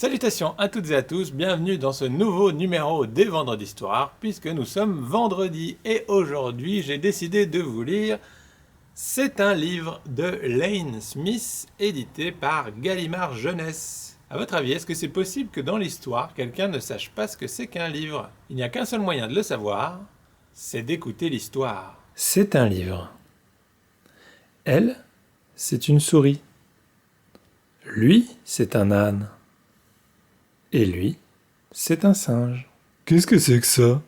Salutations à toutes et à tous, bienvenue dans ce nouveau numéro des Vendredis Histoires, puisque nous sommes vendredi et aujourd'hui j'ai décidé de vous lire. C'est un livre de Lane Smith, édité par Gallimard Jeunesse. À votre avis, est-ce que c'est possible que dans l'histoire, quelqu'un ne sache pas ce que c'est qu'un livre? Il n'y a qu'un seul moyen de le savoir, c'est d'écouter l'histoire. C'est un livre. Elle, c'est une souris. Lui, c'est un âne. Et lui, c'est un singe. Qu'est-ce que c'est que ça?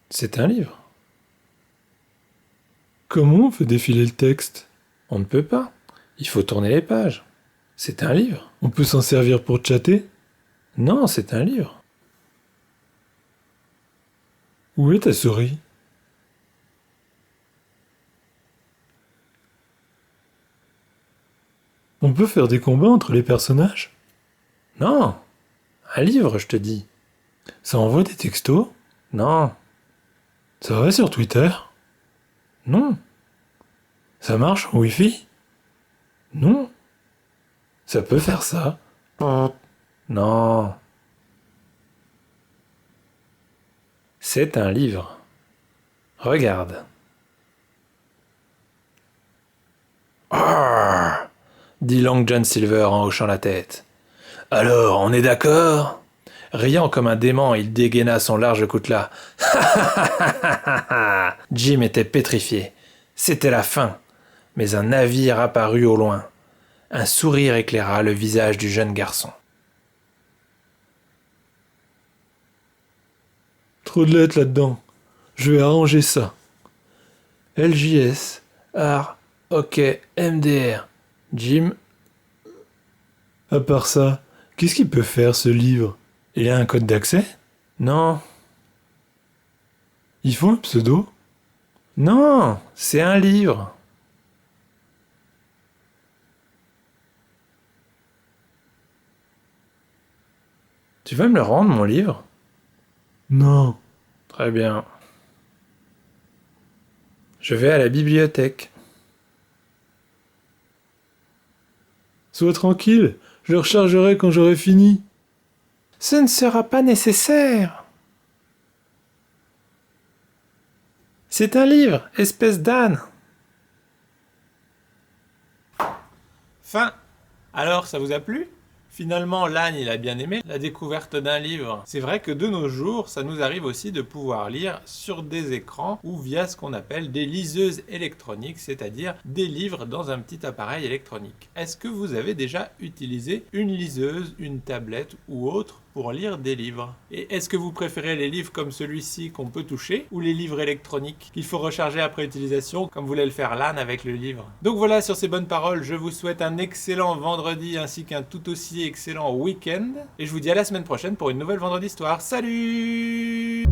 C'est un livre. Comment on fait défiler le texte? On ne peut pas. Il faut tourner les pages. C'est un livre. On peut s'en servir pour chatter? Non, c'est un livre. Où est ta souris? On peut faire des combats entre les personnages? Non. Un livre, je te dis. Ça envoie des textos? Non. Ça va sur Twitter? Non. Ça marche en Wi-Fi? Non. Ça peut faire ça? Non. C'est un livre. Regarde. Arrgh, dit Long John Silver en hochant la tête. Alors, on est d'accord? Riant comme un dément, il dégaina son large coutelas. Jim était pétrifié. C'était la fin. Mais un navire apparut au loin. Un sourire éclaira le visage du jeune garçon. Trop de lettres là-dedans. Je vais arranger ça. LJS, AR, OK, MDR, Jim. À part ça, qu'est-ce qu'il peut faire ce livre? Il a un code d'accès? Non. Il faut un pseudo? Non, c'est un livre. Tu vas me le rendre, mon livre? Non. Très bien. Je vais à la bibliothèque. Sois tranquille, je le rechargerai quand j'aurai fini. Ce ne sera pas nécessaire. C'est un livre, espèce d'âne. Fin. Alors, ça vous a plu? Finalement, l'âne, il a bien aimé la découverte d'un livre. C'est vrai que de nos jours, ça nous arrive aussi de pouvoir lire sur des écrans ou via ce qu'on appelle des liseuses électroniques, c'est-à-dire des livres dans un petit appareil électronique. Est-ce que vous avez déjà utilisé une liseuse, une tablette ou autre pour lire des livres? Et est-ce que vous préférez les livres comme celui-ci qu'on peut toucher ou les livres électroniques qu'il faut recharger après utilisation comme voulait le faire l'âne avec le livre? Donc voilà, sur ces bonnes paroles, je vous souhaite un excellent vendredi ainsi qu'un tout aussi excellent week-end et je vous dis à la semaine prochaine pour une nouvelle Vendredi Histoire. Salut!